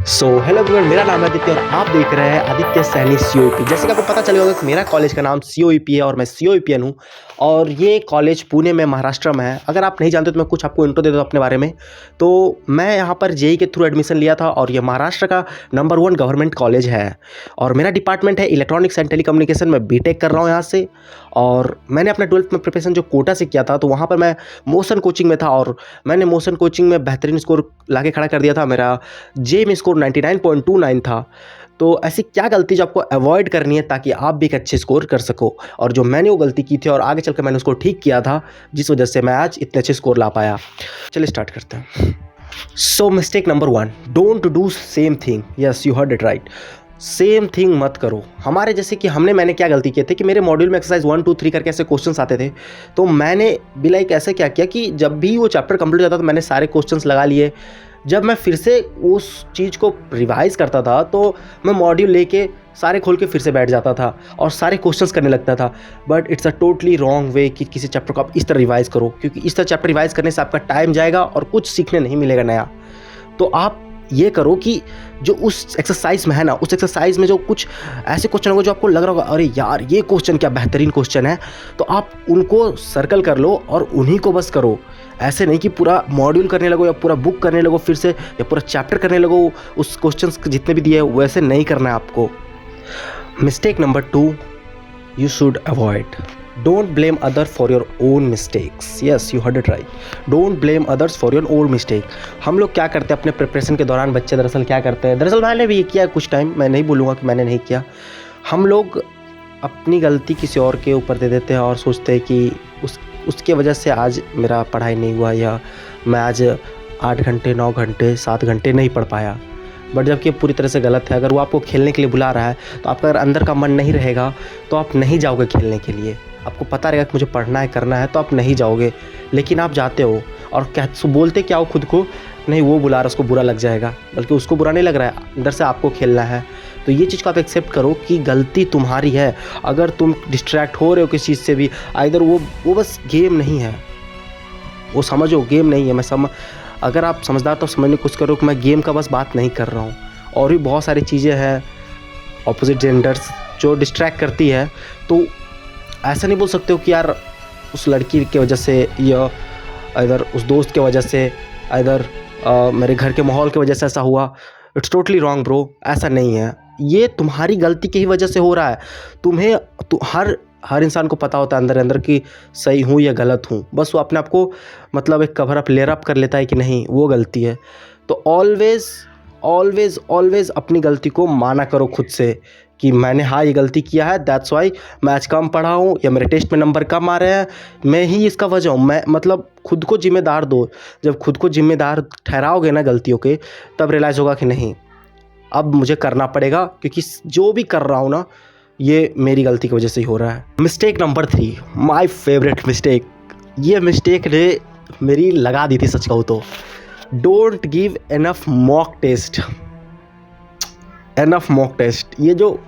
Hello everyone, मेरा नाम है आदित्य और आप देख रहे हैं आदित्य सैनी सीओईपी। जैसे कि आपको पता चल होगा कि मेरा कॉलेज का नाम सीओईपी है और मैं सीओईपीएन हूँ और ये कॉलेज पुणे में महाराष्ट्र में है। अगर आप नहीं जानते तो मैं कुछ आपको इंट्रो दे दूँ अपने बारे में। तो मैं यहाँ पर जेईई के थ्रू एडमिशन लिया था और ये महाराष्ट्र का नंबर 1 गवर्नमेंट कॉलेज है और मेरा डिपार्टमेंट है इलेक्ट्रॉनिक्स एंड टेलीकम्युनिकेशन। मैं बीटेक कर रहा हूँ यहाँ से और मैंने अपना 12th में प्रिपरेशन जो कोटा से किया था तो वहाँ पर मैं मोशन कोचिंग में था और मैंने मोशन कोचिंग में बेहतरीन स्कोर लाके खड़ा कर दिया था। मेरा जेईई में स्कोर 99.29 था। तो ऐसी क्या गलती जो आपको अवॉइड करनी है ताकि आप भी एक अच्छे स्कोर कर सको, और जो मैंने वो गलती की थी और आगे चलकर मैंने उसको ठीक किया था जिस वजह से मैं आज इतने अच्छे स्कोर ला पाया। चलिए स्टार्ट करते हैं। So mistake number 1, don't do same thing. Yes, you heard it right, same thing मत करो। हमारे जैसे कि मैंने क्या गलती की थी कि मेरे मॉड्यूल में एक्सरसाइज 1 2 3 करके ऐसे क्वेश्चंस आते थे। तो मैंने भी लाइक ऐसे क्या किया कि जब भी वो चैप्टर कंप्लीट हो जाता तो मैंने सारे क्वेश्चंस लगा लिए। जब मैं फिर से उस चीज़ को रिवाइज़ करता था तो मैं मॉड्यूल लेके सारे खोल के फिर से बैठ जाता था और सारे क्वेश्चंस करने लगता था। But it's a totally wrong way कि किसी चैप्टर को आप इस तरह रिवाइज़ करो, क्योंकि इस तरह चैप्टर रिवाइज़ करने से आपका टाइम जाएगा और कुछ सीखने नहीं मिलेगा नया। तो आप ये करो कि जो उस एक्सरसाइज में है ना, उस एक्सरसाइज में जो कुछ ऐसे क्वेश्चन होंगे जो आपको लग रहा होगा अरे यार ये क्वेश्चन क्या बेहतरीन क्वेश्चन है, तो आप उनको सर्कल कर लो और उन्हीं को बस करो। ऐसे नहीं कि पूरा मॉड्यूल करने लगो या पूरा बुक करने लगो फिर से, या पूरा चैप्टर करने लगो उस क्वेश्चंस जितने भी दिए हैं वैसे नहीं करना है आपको। Mistake number 2 you should avoid. Don't blame others for your own mistakes. Yes, you heard it right. Don't blame others for your own mistake. हम लोग क्या करते हैं अपने प्रिपरेशन के दौरान, बच्चे दरअसल क्या करते हैं, दरअसल मैंने भी ये किया कुछ टाइम, मैं नहीं बोलूँगा कि मैंने नहीं किया। हम लोग अपनी गलती किसी और के ऊपर दे देते हैं और सोचते हैं कि उसके वजह से आज मेरा पढ़ाई नहीं हुआ या मैं आज 8 घंटे 9 घंटे 7 घंटे नहीं पढ़ पाया। बट जबकि पूरी तरह से गलत है। अगर वो आपको खेलने के लिए बुला रहा है तो आपका अगर अंदर का मन नहीं रहेगा तो आप नहीं जाओगे खेलने के लिए। आपको पता रहेगा कि मुझे पढ़ना है करना है तो आप नहीं जाओगे, लेकिन आप जाते हो और क्या बोलते क्या हो खुद को, नहीं वो बुला रहा है उसको बुरा लग जाएगा, बल्कि उसको बुरा नहीं लग रहा है, अंदर से आपको खेलना है। तो ये चीज़ को आप एक्सेप्ट करो कि गलती तुम्हारी है। अगर तुम डिस्ट्रैक्ट हो रहे हो किसी चीज़ से भी, इधर वो बस गेम नहीं है, वो समझो गेम नहीं है। अगर आप समझदार तो समझने की कोशिश करो कि मैं गेम का बस बात नहीं कर रहा हूँ, और भी बहुत सारी चीज़ें हैं ऑपोजिट जेंडर्स जो डिस्ट्रैक्ट करती है। तो ऐसा नहीं बोल सकते हो कि यार उस लड़की की वजह से या इधर उस दोस्त की वजह से, इधर मेरे घर के माहौल की वजह से ऐसा हुआ। इट्स टोटली रॉन्ग ब्रो, ऐसा नहीं है। ये तुम्हारी गलती की ही वजह से हो रहा है। हर इंसान को पता होता है अंदर अंदर कि सही हूँ या गलत हूँ, बस वो अपने आप को मतलब एक कवर अप लेयर अप कर लेता है कि नहीं वो गलती है। तो ऑलवेज अपनी गलती को माना करो खुद से कि मैंने हाँ ये गलती किया है, दैट्स वाई मैं आज कम पढ़ा हूँ या मेरे टेस्ट में नंबर कम आ रहे हैं, मैं ही इसका वजह हूँ। मैं मतलब खुद को जिम्मेदार दो। जब खुद को जिम्मेदार ठहराओगे ना गलतियों के, तब रियलाइज़ होगा कि नहीं अब मुझे करना पड़ेगा, क्योंकि जो भी कर रहा हूँ ना ये मेरी गलती की वजह से ही हो रहा है। Mistake number 3, my favourite mistake. ये मिस्टेक ने मेरी लगा दी थी सच कहूँ तो। Don't give enough mock test. Enough mock test, ये जो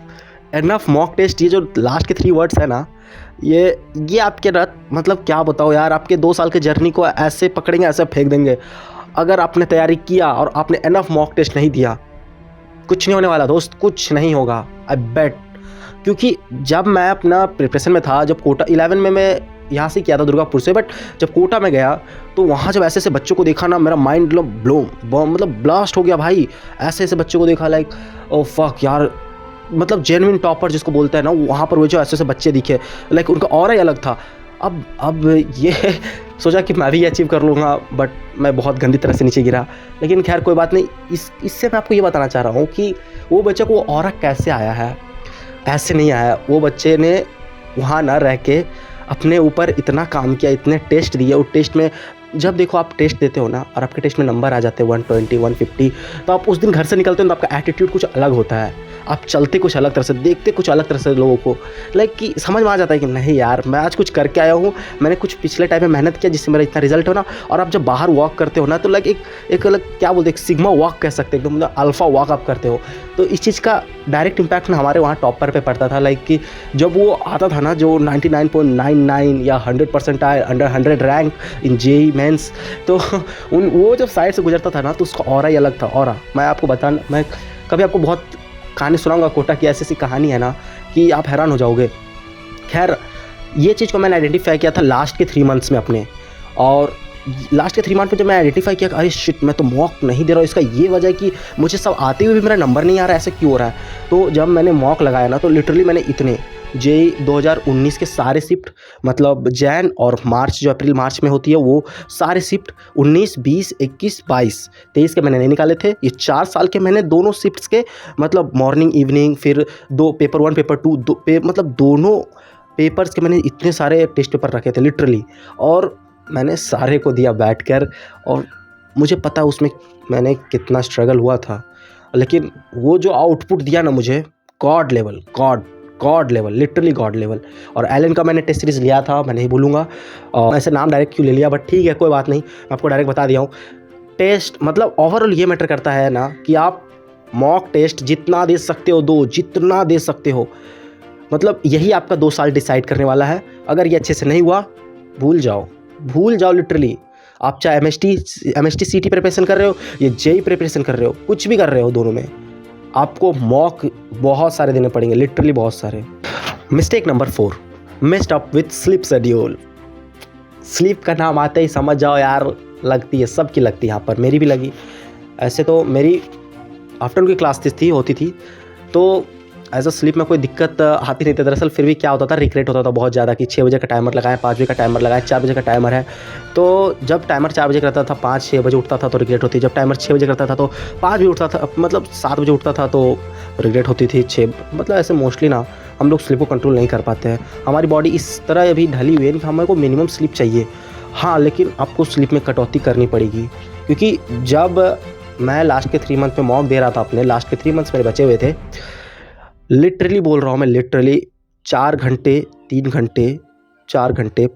एनफ मॉक टेस्ट, ये जो लास्ट के 3 वर्ड्स है ना, ये आपके मतलब क्या बताओ यार, आपके 2 साल के जर्नी को ऐसे पकड़ेंगे, ऐसे फेंक देंगे। अगर आपने तैयारी किया और आपने एनफ मॉक टेस्ट नहीं दिया, कुछ नहीं होने वाला दोस्त, कुछ नहीं होगा, आई बेट। क्योंकि जब मैं अपना प्रिपरेशन में था, जब कोटा 11 में मैं यहाँ से किया था दुर्गापुर से, बट जब कोटा में गया तो वहाँ जब ऐसे ऐसे बच्चों को देखा ना, मेरा माइंड मतलब ब्लास्ट हो गया भाई। ऐसे ऐसे बच्चों को देखा, लाइक ओ फक यार, मतलब जेन्युइन टॉपर जिसको बोलते हैं ना, वहाँ पर वो जो ऐसे ऐसे बच्चे दिखे, लाइक उनका ऑरा ही अलग था। अब ये सोचा कि मैं भी ये अचीव कर लूँगा, बट मैं बहुत गंदी तरह से नीचे गिरा। लेकिन खैर कोई बात नहीं। इससे मैं आपको ये बताना चाह रहा हूँ कि वो बच्चे को ऑरा कैसे आया है। ऐसे नहीं आया, वो बच्चे ने वहाँ ना रह के अपने ऊपर इतना काम किया, इतने टेस्ट दिए। और टेस्ट में जब देखो आप टेस्ट देते हो ना और आपके टेस्ट में नंबर आ जाते हैं 120 150, तो आप उस दिन घर से निकलते हो तो आपका एटीट्यूड कुछ अलग होता है। आप चलते कुछ अलग तरह से, देखते कुछ अलग तरह से लोगों को, लाइक कि समझ में आ जाता है कि नहीं यार मैं आज कुछ करके आया हूँ, मैंने कुछ पिछले टाइम में मेहनत किया जिससे मेरा इतना रिजल्ट हो ना। और आप जब बाहर वॉक करते हो ना तो लाइक एक अलग क्या बोलते हैं, सिग्मा वॉक कह सकते हैं, एकदम मतलब अल्फा वॉक आप करते हो। तो इस चीज़ का डायरेक्ट इम्पैक्ट ना हमारे वहाँ टॉपर पे पड़ता था। लाइक कि जब वो आता था ना जो 99.99 या 100% आए, अंडर 100 रैंक इन जेईई में, भैंस। तो वो जब साइड से गुजरता था ना तो उसका ऑरा ही अलग था, ऑरा। मैं कभी आपको बहुत कहानी सुनाऊंगा कोटा की, ऐसी ऐसी कहानी है ना कि आप हैरान हो जाओगे। खैर, ये चीज़ को मैंने आइडेंटिफाई किया था लास्ट के 3 मंथ्स में अपने, और लास्ट के 3 मंथ में जब मैं आइडेंटिफाई किया कि अरे शिट, मैं तो मॉक नहीं दे रहा हूँ, इसका ये वजह है कि मुझे सब आते हुए भी मेरा नंबर नहीं आ रहा है, ऐसे क्यों हो रहा है। तो जब मैंने मॉक लगाया ना तो लिटरली मैंने इतने जेई 2019 के सारे शिफ्ट, मतलब जैन और मार्च, जो अप्रैल मार्च में होती है, वो सारे शिफ्ट 19, 20, 21, 22, 23 के मैंने नहीं निकाले थे। ये 4 साल के मैंने दोनों शिफ्ट्स के, मतलब मॉर्निंग इवनिंग, फिर 2 पेपर 1 पेपर 2 मतलब दोनों पेपर्स के मैंने इतने सारे टेस्ट पेपर रखे थे लिटरली, और मैंने सारे को दिया बैठकर। और मुझे पता है उसमें मैंने कितना स्ट्रगल हुआ था, लेकिन वो जो आउटपुट दिया ना मुझे, God level, literally God level. और एलन का मैंने टेस्ट सीरीज़ लिया था, मैं नहीं भूलूंगा, और ऐसे नाम डायरेक्ट क्यों ले लिया, बट ठीक है, कोई बात नहीं, मैं आपको डायरेक्ट बता दिया हूँ। टेस्ट मतलब ओवरऑल ये मैटर करता है ना कि आप मॉक टेस्ट जितना दे सकते हो दो, जितना दे सकते हो, मतलब यही आपका 2 साल डिसाइड करने वाला है। अगर ये अच्छे से नहीं हुआ, भूल जाओ लिटरली। आप चाहे एमएसटी सीटी प्रिपरेशन कर रहे हो या जेई प्रिपरेशन कर रहे हो, कुछ भी कर रहे हो, दोनों में आपको मॉक बहुत सारे देने पड़ेंगे, लिटरली बहुत सारे। Mistake number 4, missed up with sleep schedule. Sleep का नाम आते ही समझ जाओ यार, लगती है, सबकी लगती है, यहाँ पर मेरी भी लगी। ऐसे तो मेरी आफ्टरनून की क्लास होती थी, तो एज अ स्लीप में कोई दिक्कत आती नहीं थी दरअसल। फिर भी क्या होता था, रिग्रेट होता था बहुत ज़्यादा कि 6 बजे का टाइमर लगाएं, 5 बजे का टाइमर लगाएं, 4 बजे का टाइमर है। तो जब टाइमर 4 बजे का रहता था, 5-6 बजे उठता था तो रिग्रेट होती। जब टाइमर 6 बजे करता था तो 5 बजे उठता था, मतलब 7 बजे उठता था तो रिग्रेट होती थी। 6 मतलब ऐसे मोस्टली ना हम लोग स्लीप को कंट्रोल नहीं कर पाते हैं। हमारी बॉडी इस तरह अभी ढली हुई है कि हमें को मिनिमम स्लीप चाहिए। हाँ, लेकिन आपको स्लीप में कटौती करनी पड़ेगी, क्योंकि जब मैं लास्ट के 3 मंथ में मॉक दे रहा था, अपने लास्ट के 3 मंथ्स मेरे बचे हुए थे, लिटरली बोल रहा हूँ मैं, लिटरली 4 घंटे, 3 घंटे, 4 घंटे,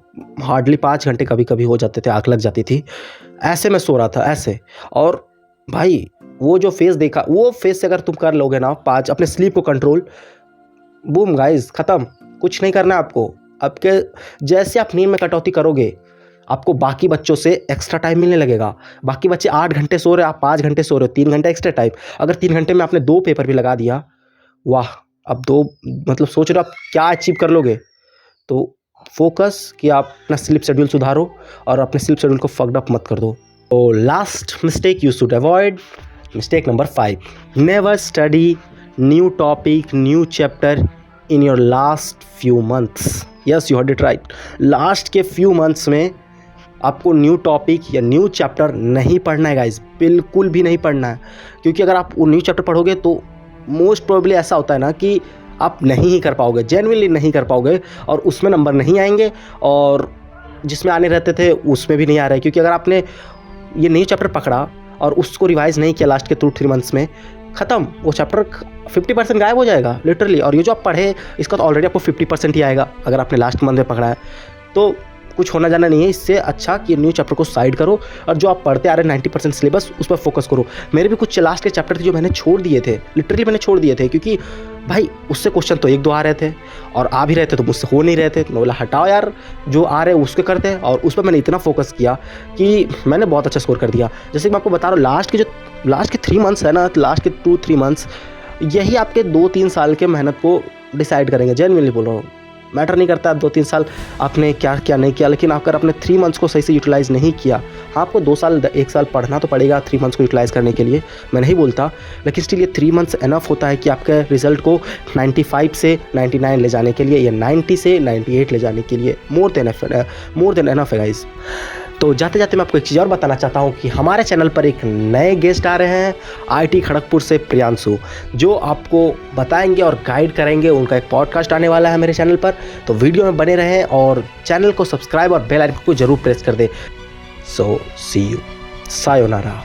हार्डली 5 घंटे कभी कभी हो जाते थे, आँख लग जाती थी, ऐसे मैं सो रहा था ऐसे। और भाई वो जो फेस देखा, वो फेस से अगर तुम कर लोगे ना 5 अपने स्लीप को कंट्रोल, बूम गाइस, ख़त्म, कुछ नहीं करना है आपको। आपके जैसे आप नींद में कटौती करोगे, आपको बाकी बच्चों से एक्स्ट्रा टाइम मिलने लगेगा। बाकी बच्चे 8 घंटे सो रहे, आप 5 घंटे सो रहे हो, 3 घंटे एक्स्ट्रा टाइम। अगर 3 घंटे में आपने 2 पेपर भी लगा दिया, वाह, अब 2 मतलब सोच रहे हो आप क्या अचीव कर लोगे। तो फोकस कि आप अपना स्लीप शेड्यूल सुधारो और अपने स्लीप शेड्यूल को फक्ड अप मत कर दो। तो last mistake you should avoid, mistake number 5, never study new topic, new chapter in your last few months. Yes, you heard it right, last के फ्यू मंथ्स में आपको न्यू टॉपिक या new chapter नहीं पढ़ना है गाइज, बिल्कुल भी नहीं पढ़ना है। क्योंकि अगर आप वो न्यू चैप्टर पढ़ोगे तो मोस्ट प्रोबेबली ऐसा होता है ना कि आप नहीं ही कर पाओगे, जेन्युइनली नहीं कर पाओगे, और उसमें नंबर नहीं आएंगे, और जिसमें आने रहते थे उसमें भी नहीं आ रहे। क्योंकि अगर आपने ये न्यू चैप्टर पकड़ा और उसको रिवाइज़ नहीं किया लास्ट के 2-3 मंथ्स में, ख़त्म, वो चैप्टर 50% गायब हो जाएगा लिटरली। और ये जो आप पढ़े इसका तो ऑलरेडी आपको 50% ही आएगा अगर आपने लास्ट मंथ में पकड़ा है। तो कुछ होना जाना नहीं है। इससे अच्छा कि न्यू चैप्टर को साइड करो और जो आप पढ़ते आ रहे 90% सिलेबस उस पर फोकस करो। मेरे भी कुछ लास्ट के चैप्टर थे जो मैंने छोड़ दिए थे, लिटरली मैंने छोड़ दिए थे, क्योंकि भाई उससे क्वेश्चन तो 1-2 आ रहे थे और आ भी रहे थे तो मुझसे हो नहीं रहे थे। मैं बोला हटाओ यार, जो आ रहे उसके करते हैं, और उस पर मैंने इतना फोकस किया कि मैंने बहुत अच्छा स्कोर कर दिया। जैसे कि मैं आपको बता रहा हूँ, लास्ट के 3 मंथ्स है ना, लास्ट के 2-3 मंथ्स यही आपके 2-3 साल के मेहनत को डिसाइड करेंगे। जेन्युइनली बोल रहा हूँ, मैटर नहीं करता आप 2-3 साल आपने क्या क्या नहीं किया, लेकिन अगर आपने 3 मंथ्स को सही से यूटिलाइज़ नहीं किया, आपको 2 साल 1 साल पढ़ना तो पड़ेगा 3 मंथ्स को यूटिलाइज़ करने के लिए, मैं नहीं बोलता, लेकिन स्टिल ये 3 मंथ्स एनफ होता है कि आपके रिजल्ट को 95 से 99 ले जाने के लिए या 90 से 98 ले जाने के लिए। मोर देन एनफ है गाइस। तो जाते जाते मैं आपको एक चीज़ और बताना चाहता हूँ कि हमारे चैनल पर एक नए गेस्ट आ रहे हैं, आईटी खड़गपुर से प्रियांशु, जो आपको बताएंगे और गाइड करेंगे। उनका एक पॉडकास्ट आने वाला है मेरे चैनल पर, तो वीडियो में बने रहें और चैनल को सब्सक्राइब और बेल आइकन को जरूर प्रेस कर दें। सो सी यू, सायोनारा।